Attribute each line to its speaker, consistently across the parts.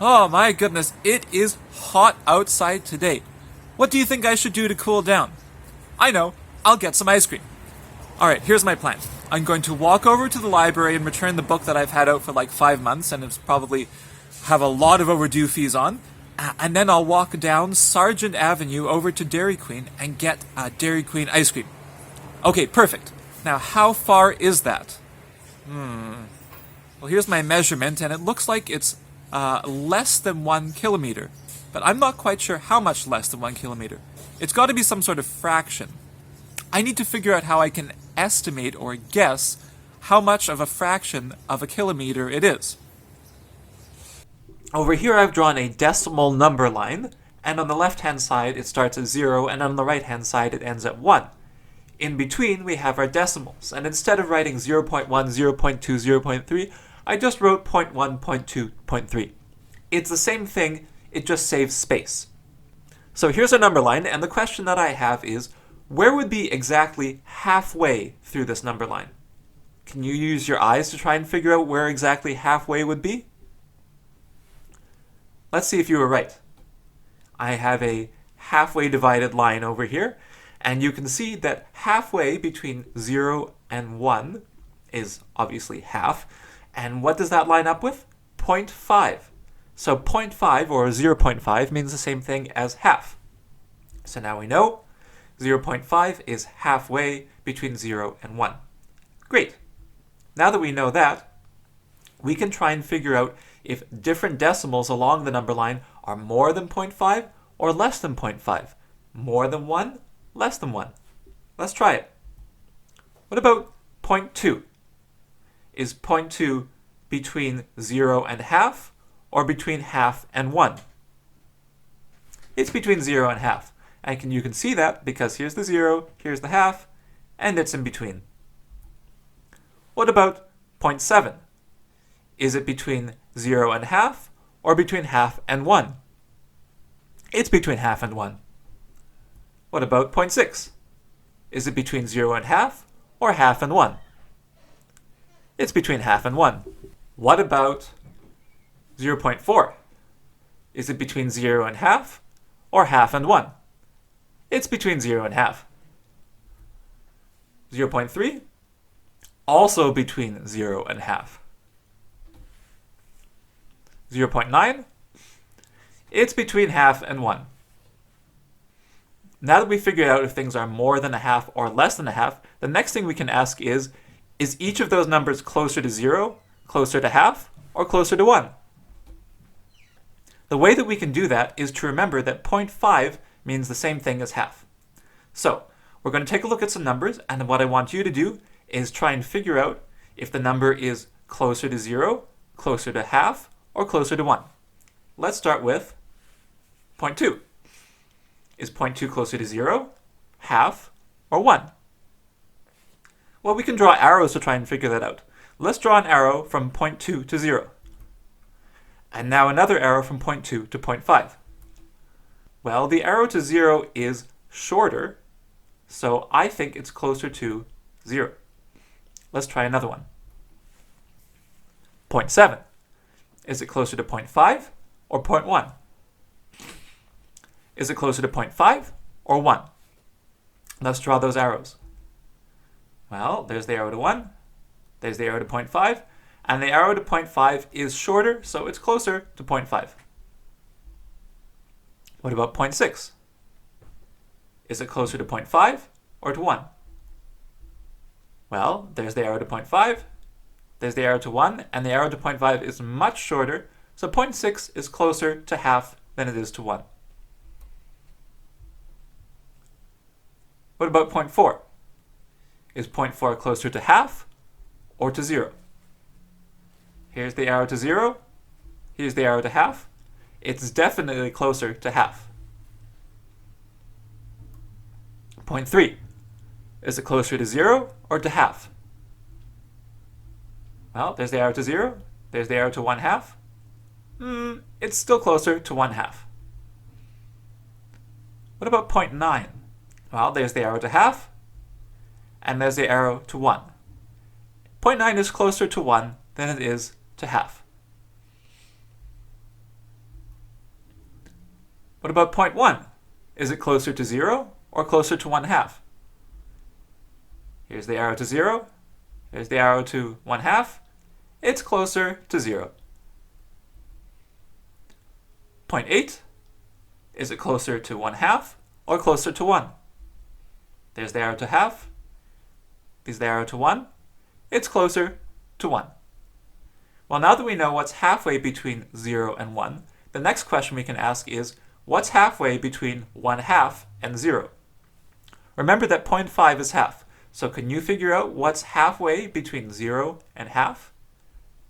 Speaker 1: Oh my goodness, it is hot outside today. What do you think I should do to cool down? I know, I'll get some ice cream. Alright, here's my plan. I'm going to walk over to the library and return the book that I've had out for like 5 months and it's probably have a lot of overdue fees on. And then I'll walk down Sargent Avenue over to Dairy Queen and get Dairy Queen ice cream. Okay, perfect. Now, how far is that? Well, here's my measurement, and it looks like it's less than 1 kilometer. But I'm not quite sure how much less than 1 kilometer. It's got to be some sort of fraction. I need to figure out how I can estimate or guess how much of a fraction of a kilometer it is. Over here I've drawn a decimal number line, and on the left-hand side it starts at 0, and on the right-hand side it ends at 1. In between we have our decimals, and instead of writing 0.1, 0.2, 0.3, I just wrote 0.1, 0.2, 0.3. It's the same thing, it just saves space. So here's our number line, and the question that I have is, where would be exactly halfway through this number line? Can you use your eyes to try and figure out where exactly halfway would be? Let's see if you were right. I have a halfway divided line over here, and you can see that halfway between 0 and 1 is obviously half. And what does that line up with? 0.5. So 0.5 or 0.5 means the same thing as half. So now we know 0.5 is halfway between 0 and 1. Great. Now that we know that, we can try and figure out if different decimals along the number line are more than 0.5 or less than 0.5. More than 1, less than 1. Let's try it. What about 0.2? Is 0.2 between 0 and half or between half and 1? It's between 0 and half. And you can see that because here's the 0, here's the half, and it's in between. What about 0.7? Is it between 0 and half or between half and 1? It's between half and 1. What about 0.6? Is it between 0 and half or half and 1? It's between half and 1. What about 0.4? Is it between 0 and half or half and 1? It's between 0 and half. 0.3? Also between 0 and half. 0.9? It's between half and 1. Now that we figured out if things are more than a half or less than a half, the next thing we can ask is each of those numbers closer to 0, closer to half, or closer to 1? The way that we can do that is to remember that 0.5 means the same thing as half. So, we're going to take a look at some numbers, and what I want you to do is try and figure out if the number is closer to 0, closer to half, or closer to 1. Let's start with 0.2. Is 0.2 closer to 0, half, or 1? Well, we can draw arrows to try and figure that out. Let's draw an arrow from 0.2 to 0. And now another arrow from 0.2 to 0.5. Well, the arrow to 0 is shorter, so I think it's closer to 0. Let's try another one. 0.7. Is it closer to 0.5 or 0.1? Is it closer to 0.5 or 1? Let's draw those arrows. Well, there's the arrow to 1, there's the arrow to 0.5, and the arrow to 0.5 is shorter, so it's closer to 0.5. What about 0.6? Is it closer to 0.5 or to 1? Well, there's the arrow to 0.5, there's the arrow to 1, and the arrow to 0.5 is much shorter, so 0.6 is closer to half than it is to 1. What about 0.4? Is 0.4 closer to half or to 0? Here's the arrow to 0, here's the arrow to half. It's definitely closer to half. 0.3. Is it closer to 0 or to half? Well, there's the arrow to 0, there's the arrow to 1/2. It's still closer to 1/2. What about 0.9? Well, there's the arrow to half, and there's the arrow to 1. 0.9 is closer to 1 than it is to half. What about 0.1? Is it closer to 0 or closer to 1/2? Here's the arrow to 0. Here's the arrow to 1/2. It's closer to 0. 0.8. Is it closer to 1/2 or closer to 1? There's the arrow to half. There's the arrow to 1. It's closer to 1. Well, now that we know what's halfway between 0 and 1, the next question we can ask is, what's halfway between 1/2 and 0? Remember that 0.5 is half, so can you figure out what's halfway between 0 and half?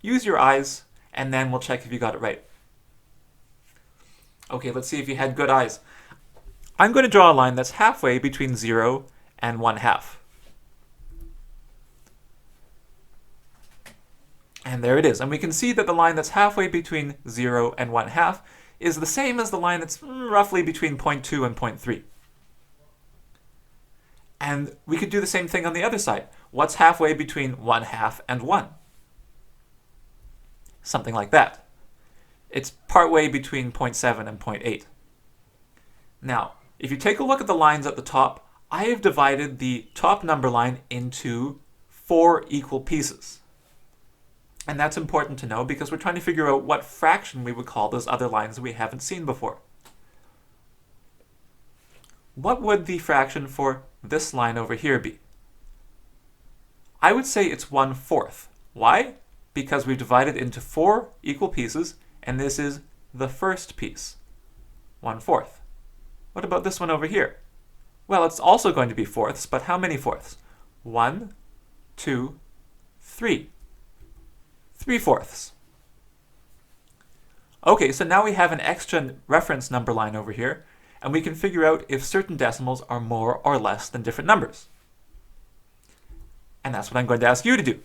Speaker 1: Use your eyes, and then we'll check if you got it right. Okay, let's see if you had good eyes. I'm going to draw a line that's halfway between 0 and 1/2. And there it is. And we can see that the line that's halfway between 0 and 1/2 is the same as the line that's roughly between 0.2 and 0.3. And we could do the same thing on the other side. What's halfway between 1/2 and 1? Something like that. It's partway between 0.7 and 0.8. Now, if you take a look at the lines at the top, I have divided the top number line into 4 equal pieces. And that's important to know because we're trying to figure out what fraction we would call those other lines that we haven't seen before. What would the fraction for this line over here be? I would say it's 1/4. Why? Because we've divided into 4 equal pieces, and this is the first piece, 1/4. What about this one over here? Well, it's also going to be fourths, but how many fourths? 1, 2, 3. 3/4. Okay, so now we have an extra reference number line over here, and we can figure out if certain decimals are more or less than different numbers. And that's what I'm going to ask you to do.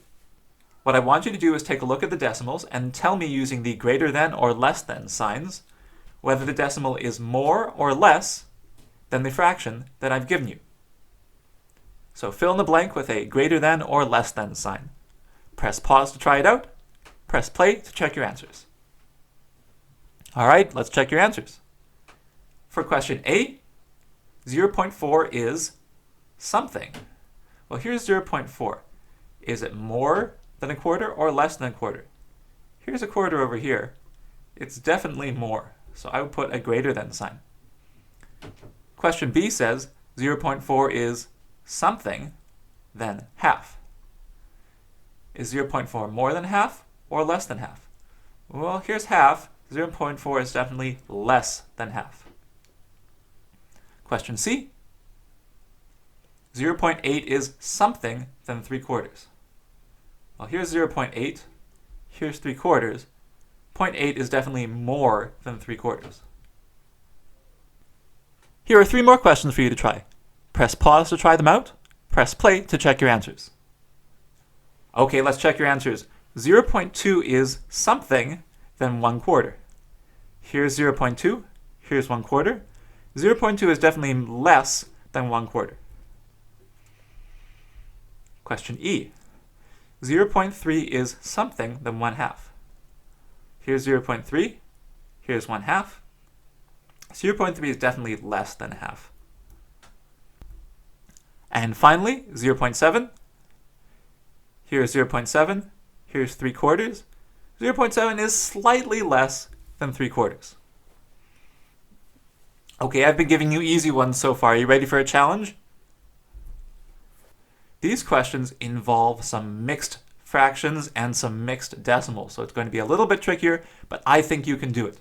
Speaker 1: What I want you to do is take a look at the decimals and tell me using the greater than or less than signs whether the decimal is more or less than the fraction that I've given you. So fill in the blank with a greater than or less than sign. Press pause to try it out. Press play to check your answers. All right, let's check your answers. For question A, 0.4 is something. Well, here's 0.4. Is it more than a quarter or less than a quarter? Here's a quarter over here. It's definitely more, so I would put a greater than sign. Question B says 0.4 is something than half. Is 0.4 more than half or less than half? Well, here's half. 0.4 is definitely less than half. Question C. 0.8 is something than 3/4. Well, here's 0.8. Here's 3/4. 0.8 is definitely more than 3/4. Here are 3 more questions for you to try. Press pause to try them out. Press play to check your answers. Okay, let's check your answers. 0.2 is something than 1/4. Here's 0.2. Here's 1/4. 0.2 is definitely less than 1/4. Question E. 0.3 is something than 1/2. Here's 0.3. Here's 1/2. 0.3 is definitely less than half. And finally, 0.7. Here's 0.7. Here's 3/4. 0.7 is slightly less than 3/4. Okay, I've been giving you easy ones so far. Are you ready for a challenge? These questions involve some mixed fractions and some mixed decimals, so it's going to be a little bit trickier, but I think you can do it.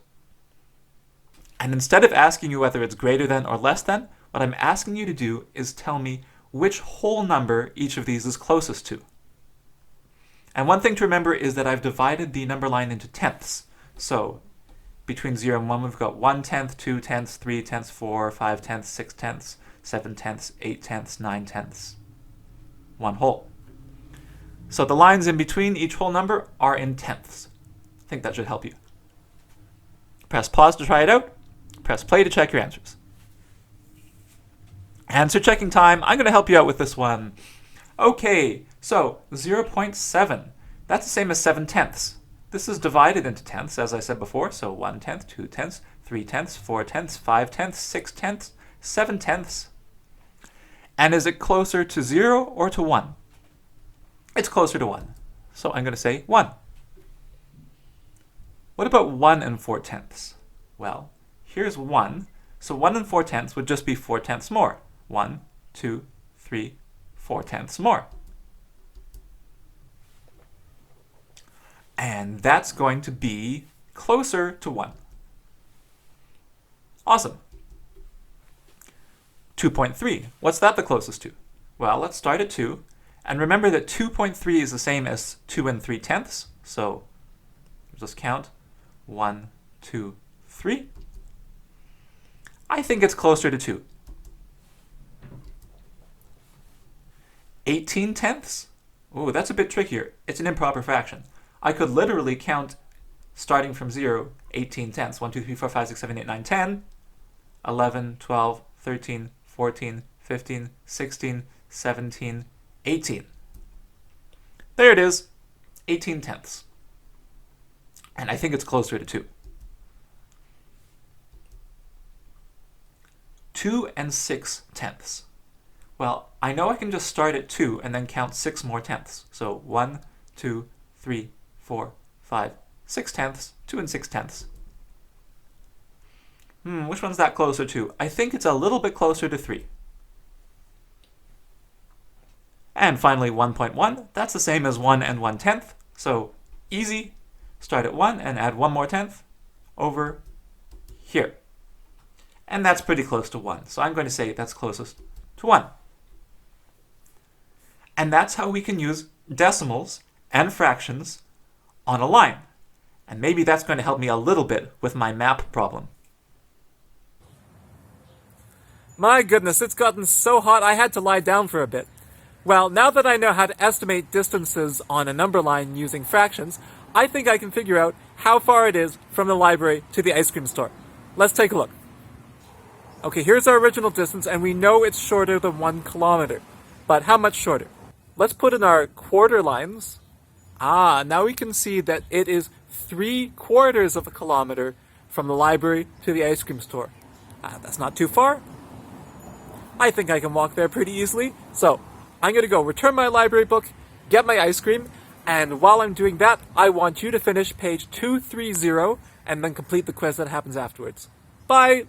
Speaker 1: And instead of asking you whether it's greater than or less than, what I'm asking you to do is tell me which whole number each of these is closest to. And one thing to remember is that I've divided the number line into tenths. So between 0 and 1, we've got 1/10, 2/10, 3/10, 4, 5/10, 6/10, 7/10, 8/10, 9/10. 1 whole. So the lines in between each whole number are in tenths. I think that should help you. Press pause to try it out. Press play to check your answers. Answer checking time. I'm going to help you out with this one. Okay, so 0.7. That's the same as 7/10. This is divided into tenths, as I said before, so 1/10, 2/10, 3/10, 4/10, 5/10, 6/10, 7/10. And is it closer to 0 or to 1? It's closer to 1. So I'm going to say 1. What about 1 and 4/10? Well, here's 1. So 1 and 4/10 would just be 4/10 more. 1, 2, 3, 4/10 more. And that's going to be closer to 1. Awesome. 2.3. What's that the closest to? Well, let's start at 2. And remember that 2.3 is the same as 2 and 3/10. So just count. 1, 2, 3. I think it's closer to 2. 18/10. Ooh, that's a bit trickier. It's an improper fraction. I could literally count starting from 0, 18/10. 1, 2, 3, 4, 5, 6, 7, 8, 9, 10, 11, 12, 13, 14, 15, 16, 17, 18. There it is, 18/10. And I think it's closer to 2. 2 and 6/10. Well, I know I can just start at 2 and then count 6 more tenths. So 1, 2, 3, 4, 5, 6/10, 2 and 6/10. Which one's that closer to? I think it's a little bit closer to 3. And finally 1.1, that's the same as 1 and 1/10. So easy, start at 1 and add 1 more tenth over here. And that's pretty close to 1. So I'm going to say that's closest to 1. And that's how we can use decimals and fractions on a line. And maybe that's going to help me a little bit with my map problem.
Speaker 2: My goodness, it's gotten so hot I had to lie down for a bit. Well, now that I know how to estimate distances on a number line using fractions, I think I can figure out how far it is from the library to the ice cream store. Let's take a look. Okay, here's our original distance, and we know it's shorter than 1 kilometer. But how much shorter? Let's put in our quarter lines. Now we can see that it is 3/4 of a kilometer from the library to the ice cream store. That's not too far. I think I can walk there pretty easily. So I'm going to go return my library book, get my ice cream, and while I'm doing that, I want you to finish page 230 and then complete the quiz that happens afterwards. Bye!